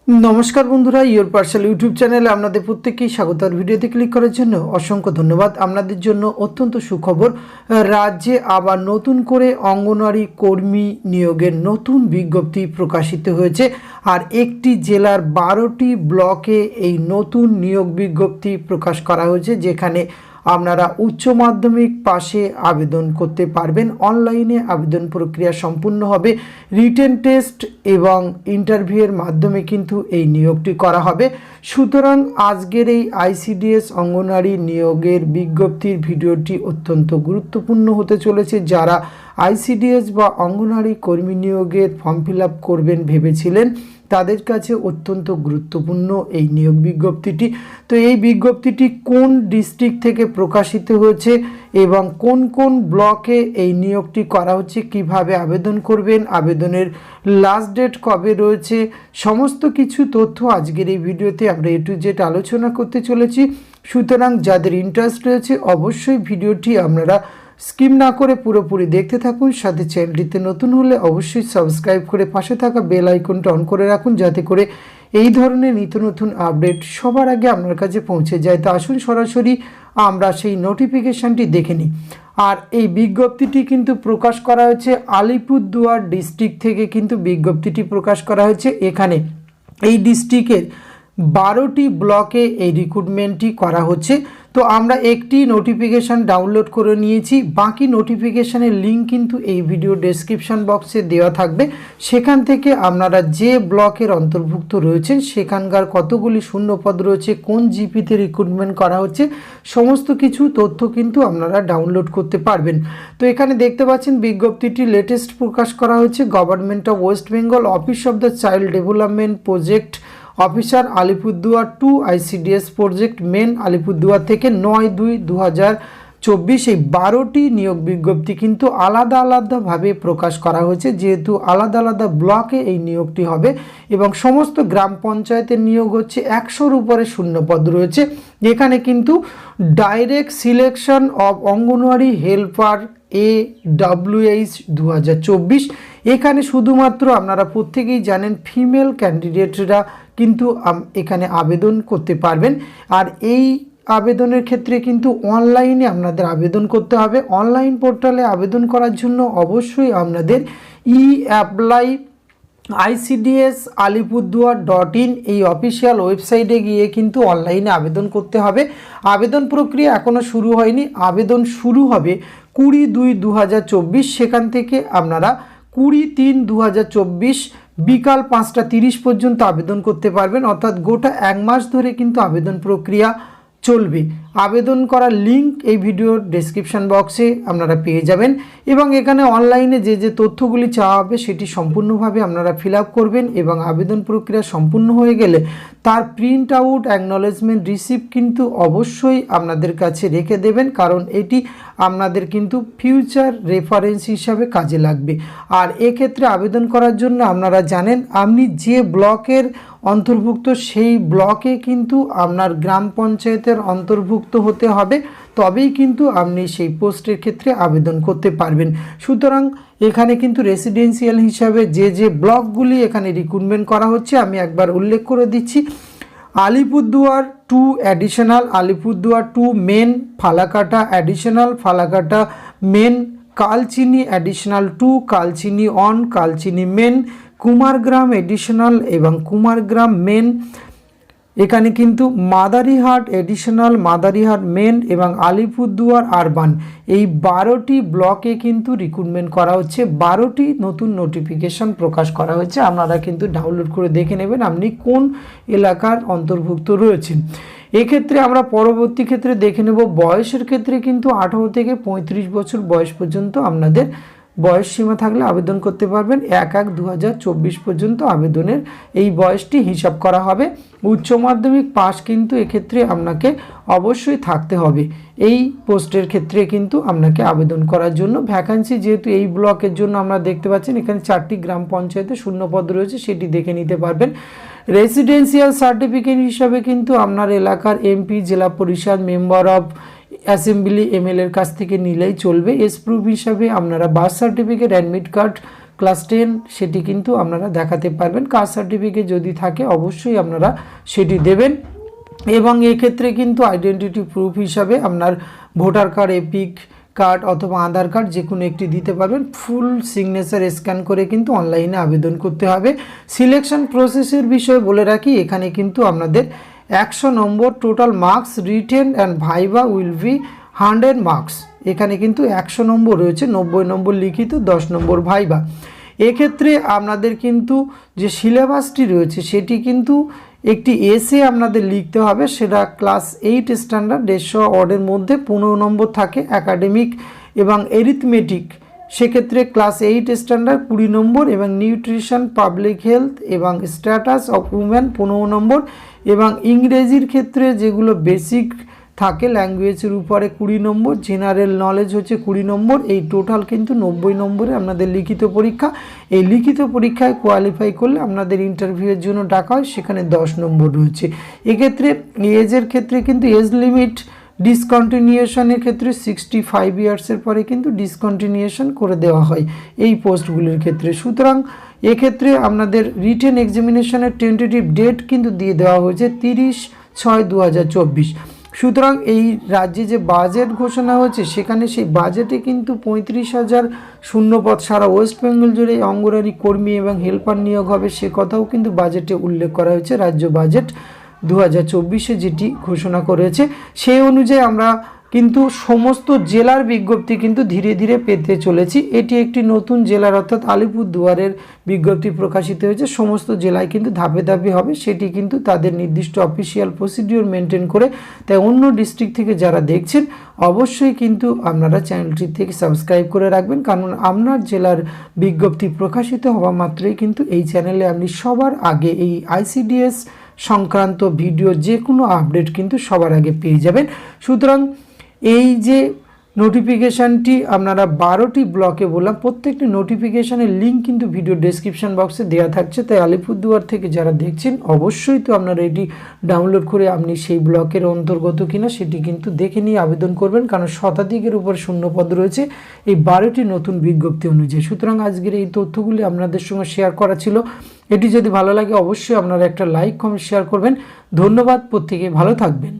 নমস্কার বন্ধুরা, your parcel YouTube চ্যানেলে আপনাদের প্রত্যেককেই স্বাগত। আর ভিডিওতে ক্লিক করার জন্য অসংখ্য ধন্যবাদ। আপনাদের জন্য অত্যন্ত সুখবর, রাজ্যে আবার নতুন করে অঙ্গনওয়াড়ি কর্মী নিয়োগের নতুন বিজ্ঞপ্তি প্রকাশিত হয়েছে। আর একটি জেলার 12টি ব্লকে এই নতুন নিয়োগ বিজ্ঞপ্তি প্রকাশ করা হয়েছে, যেখানে আপনারা উচ্চ মাধ্যমিক পাশে আবেদন করতে পারবেন। অনলাইনে আবেদন প্রক্রিয়া সম্পূর্ণ হবে, রিটেন টেস্ট এবং ইন্টারভিউয়ের মাধ্যমে কিন্তু এই নিয়োগটি করা হবে। সুতরাং আজকের এই আইসিডিএস অঙ্গনওয়াড়ি নিয়োগের বিজ্ঞপ্তির ভিডিওটি অত্যন্ত গুরুত্বপূর্ণ হতে চলেছে। যারা আইসিডিএস বা অঙ্গনওয়াড়ি কর্মী নিয়োগের ফর্ম ফিল আপ করবেন ভেবেছিলেন, তাদের কাছে অত্যন্ত গুরুত্বপূর্ণ এই নিয়োগ বিজ্ঞপ্তিটি। তো এই বিজ্ঞপ্তিটি কোন ডিস্ট্রিক্ট থেকে প্রকাশিত হয়েছে এবং কোন কোন ব্লকে এই নিয়োগটি করা হচ্ছে, কিভাবে আবেদন করবেন, আবেদনের লাস্ট ডেট কবে রয়েছে, সমস্ত কিছু তথ্য আজকের এই ভিডিওতে আমরা A to Z আলোচনা করতে চলেছি। সুতরাং যাদের ইন্টারেস্ট রয়েছে অবশ্যই ভিডিওটি আপনারা স্কিপ না করে পুরোপুরি দেখতে থাকুন। সাথে চ্যানেলটিতে নতুন হলে অবশ্যই সাবস্ক্রাইব করে পাশে থাকা বেল আইকনটা অন করে রাখুন, যাতে করে এই ধরনের নিত্য নতুন আপডেট সবার আগে আপনার কাছে পৌঁছে যায়। তো আসুন সরাসরি আমরা সেই নোটিফিকেশানটি দেখে নিই। আর এই বিজ্ঞপ্তিটি কিন্তু প্রকাশ করা হয়েছে আলিপুরদুয়ার ডিস্ট্রিক্ট থেকে, কিন্তু বিজ্ঞপ্তিটি প্রকাশ করা হয়েছে। এখানে এই ডিস্ট্রিক্টের 12টি ব্লকে এই রিক্রুটমেন্টটি করা হচ্ছে। তো আমরা একটি নোটিফিকেশান ডাউনলোড করে নিয়েছি, বাকি নোটিফিকেশানের লিঙ্ক কিন্তু এই ভিডিও ডেসক্রিপশান বক্সে দেওয়া থাকবে। সেখান থেকে আপনারা যে ব্লকের অন্তর্ভুক্ত রয়েছেন, সেখানকার কতগুলি শূন্যপদ রয়েছে, কোন জিপিতে রিক্রুটমেন্ট করা হচ্ছে, সমস্ত কিছু তথ্য কিন্তু আপনারা ডাউনলোড করতে পারবেন। তো এখানে দেখতে পাচ্ছেন বিজ্ঞপ্তিটি লেটেস্ট প্রকাশ করা হয়েছে। Government of West Bengal, office of the child development project officer Alipurduar 2 ICDS project main Alipurduar থেকে 9/2/2024 এই 12টি নিয়োগ বিজ্ঞপ্তি কিন্তু আলাদা আলাদাভাবে প্রকাশ করা হয়েছে, যেহেতু আলাদা আলাদা ব্লকে এই নিয়োগটি হবে এবং সমস্ত গ্রাম পঞ্চায়েতের নিয়োগ হচ্ছে। 100-র উপরে শূন্যপদ রয়েছে। এখানে কিন্তু direct selection of anganwadi helper AWH 2024। এখানে শুধুমাত্র আপনারা প্রত্যেকেই জানেন ফিমেল ক্যান্ডিডেটরা কিন্তু এখানে আবেদন করতে পারবেন। আর এই আবেদনের ক্ষেত্রে কিন্তু অনলাইনে আপনাদের আবেদন করতে হবে। অনলাইন পোর্টালে আবেদন করার জন্য অবশ্যই আপনাদের অ্যাপ্লাই ICDS alipurduar.in এই অফিসিয়াল ওয়েবসাইটে গিয়ে কিন্তু অনলাইনে আবেদন করতে হবে। আবেদন প্রক্রিয়া এখনও শুরু হয়নি, আবেদন শুরু হবে 20/2/2024। সেখান থেকে আপনারা 20/3/2024 বিকাল 5:30 পর্যন্ত আবেদন করতে পারবেন, অর্থাৎ গোটা 1 মাস ধরে কিন্তু আবেদন প্রক্রিয়া চলবে। আবেদন করার লিঙ্ক এই ভিডিওর ডেসক্রিপশন বক্সে আপনারা পেয়ে যাবেন এবং এখানে অনলাইনে যে যে তথ্যগুলি চাওয়া হবে সেটি সম্পূর্ণভাবে আপনারা ফিল আপ করবেন এবং আবেদন প্রক্রিয়া সম্পূর্ণ হয়ে গেলে তার প্রিন্ট আউট অ্যাকনলেজমেন্ট রিসিপ্ট কিন্তু অবশ্যই আপনাদের কাছে রেখে দেবেন, কারণ এটি আপনাদের কিন্তু ফিউচার রেফারেন্স হিসাবে কাজে লাগবে। আর এক্ষেত্রে আবেদন করার জন্য আপনারা জানেন আপনি যে ব্লকের অন্তর্ভুক্ত সেই ব্লকে কিন্তু আপনার গ্রাম পঞ্চায়েতের অন্তর্ভুক্ত হতে হবে, তবেই কিন্তু আপনি সেই পোস্টের ক্ষেত্রে আবেদন করতে পারবেন। সুতরাং এখানে কিন্তু রেসিডেন্সিয়াল হিসাবে যে যে ব্লকগুলি এখানে রিক্রুটমেন্ট করা হচ্ছে আমি একবার উল্লেখ করে দিচ্ছি। Alipurduar 2 additional, Alipurduar 2 main, Falakata additional, Falakata main, Kalchini additional 2, Kalchini on, Kalchini main, Kumargram additional এবং কুমারগ্রাম মেন। এখানে কিন্তু মাদারিহাট এডিশনাল, মাদারিহাট মেন এবং আলিপুরদুয়ার আরবান এই 12টি ব্লকে কিন্তু রিক্রুটমেন্ট করা হচ্ছে। 12টি নতুন নোটিফিকেশন প্রকাশ করা হয়েছে, আপনারা কিন্তু ডাউনলোড করে দেখে নেবেন আপনি কোন এলাকার অন্তর্ভুক্ত রয়েছেন। এক্ষেত্রে আমরা পরবর্তী ক্ষেত্রে দেখে নেব বয়সের ক্ষেত্রে কিন্তু 18 থেকে 35 বছর বয়স পর্যন্ত আপনাদের বয়স সীমা থাকলে আবেদন করতে পারবেন। 1/1/2024 পর্যন্ত আবেদনের এই বয়সটি হিসাব করা হবে। উচ্চ মাধ্যমিক পাস কিন্তু এক্ষেত্রে আপনাকে অবশ্যই থাকতে হবে। এই পোস্টের ক্ষেত্রে কিন্তু আপনাকে আবেদন করার জন্য ভ্যাকান্সি, যেহেতু এই ব্লকের জন্য আমরা দেখতে পাচ্ছেন এখানে 4টি গ্রাম পঞ্চায়েতে শূন্যপদ রয়েছে, সেটি দেখে নিতে পারবেন। রেসিডেন্সিয়াল সার্টিফিকেট হিসাবে কিন্তু আপনার এলাকার MP, জেলা পরিষদ, মেম্বার অফ অ্যাসেম্বলি, MLA এর কাছ থেকে নিলেই চলবে। এস প্রুফ হিসাবে আপনারা birth certificate, admit card, class 10 সেটি কিন্তু আপনারা দেখাতে পারবেন। কাস্ট সার্টিফিকেট যদি থাকে অবশ্যই আপনারা সেটি দেবেন এবং এক্ষেত্রে কিন্তু আইডেন্টিটি প্রুফ হিসাবে আপনার ভোটার কার্ড, এপিক কার্ড অথবা আধার কার্ড যে কোনো একটি দিতে পারবেন। ফুল সিগনেচার স্ক্যান করে কিন্তু অনলাইনে আবেদন করতে হবে। সিলেকশন প্রসেসের বিষয়ে বলে রাখি, এখানে কিন্তু আপনাদের 100 number total marks, written and viva will be 100 marks. এখানে কিন্তু 100 নম্বর রয়েছে, 90 নম্বর লিখিত, 10 নম্বর ভাইভা। এক্ষেত্রে আপনাদের কিন্তু যে সিলেবাসটি রয়েছে সেটি কিন্তু একটি এসে আপনাদের লিখতে হবে, সেটা ক্লাস 8 স্ট্যান্ডার্ড 150 ওয়ার্ডের মধ্যে 15 নম্বর থাকে। একাডেমিক এবং এরিথমেটিক সেক্ষেত্রে ক্লাস 8 স্ট্যান্ডার্ড 20 নম্বর এবং নিউট্রিশন, পাবলিক হেলথ এবং স্ট্যাটাস অফ উমেন 15 নম্বর এবং ইংরেজির ক্ষেত্রে যেগুলো বেসিক থাকে ল্যাঙ্গুয়েজের উপরে 20 নম্বর, জেনারেল নলেজ হচ্ছে 20 নম্বর। এই টোটাল কিন্তু 90 নম্বরে আপনাদের লিখিত পরীক্ষা। এই লিখিত পরীক্ষায় কোয়ালিফাই করলে আপনাদের ইন্টারভিউয়ের জন্য ডাকা হয়, সেখানে 10 নম্বর রয়েছে। এক্ষেত্রে এজের ক্ষেত্রে কিন্তু এজ লিমিট ডিসকন্টিনিউশনের ক্ষেত্রে 65 ইয়ার্সের পরে কিন্তু ডিসকন্টিনিউশন করে দেওয়া হয় এই পোস্টগুলির ক্ষেত্রে। সুতরাং এক্ষেত্রে আপনাদের রিটেন এক্সামিনেশনের টেন্টেটিভ ডেট কিন্তু দিয়ে দেওয়া হয়েছে 30/6/2024। সুতরাং এই রাজ্যে যে বাজেট ঘোষণা হয়েছে সেখানে সেই বাজেটে কিন্তু 35,000 শূন্যপদ সারা ওয়েস্ট বেঙ্গল জুড়ে অঙ্গনওয়াড়ি কর্মী এবং হেল্পার নিয়োগ হবে, সে কথাও কিন্তু বাজেটে উল্লেখ করা হয়েছে। রাজ্য বাজেট 2024-এ যেটি ঘোষণা করেছে সেই অনুযায়ী আমরা কিন্তু সমস্ত জেলার বিজ্ঞপ্তি কিন্তু ধীরে ধীরে পেতে চলেছি। এটি একটি নতুন জেলার অর্থাৎ আলিপুরদুয়ারের বিজ্ঞপ্তি প্রকাশিত হয়েছে। সমস্ত জেলায় কিন্তু ধাপে ধাপে হবে, সেটি কিন্তু তাদের নির্দিষ্ট অফিসিয়াল প্রসিডিওর মেনটেন করে। তাই অন্য ডিস্ট্রিক্ট থেকে যারা দেখছেন অবশ্যই কিন্তু আপনারা চ্যানেলটি থেকে সাবস্ক্রাইব করে রাখবেন, কারণ আপনার জেলার বিজ্ঞপ্তি প্রকাশিত হওয়া মাত্রই কিন্তু এই চ্যানেলে আপনি সবার আগে এই আইসিডিএস সংক্রান্ত ভিডিও যে কোনো আপডেট কিন্তু সবার আগে পেয়ে যাবেন। সুতরাং এই যে নোটিফিকেশানটি আপনারা 12টি ব্লকে বললাম, প্রত্যেকটি নোটিফিকেশানের লিঙ্ক কিন্তু ভিডিও ডেসক্রিপশন বক্সে দেওয়া থাকছে। তাই আলিপুরদুয়ার থেকে যারা দেখছেন অবশ্যই তো আপনারা এটি ডাউনলোড করে আপনি সেই ব্লকের অন্তর্গত কিনা সেটি কিন্তু দেখে নিয়ে আবেদন করবেন, কারণ শতাধিকের উপর শূন্যপদ রয়েছে এই 12টি নতুন বিজ্ঞপ্তি অনুযায়ী। সুতরাং আজকের এই তথ্যগুলি আপনাদের সঙ্গে শেয়ার করা ছিল। এটি যদি ভালো লাগে অবশ্যই আপনারা একটা লাইক, কমেন্ট, শেয়ার করবেন। ধন্যবাদ, প্রত্যেকে ভালো থাকবেন।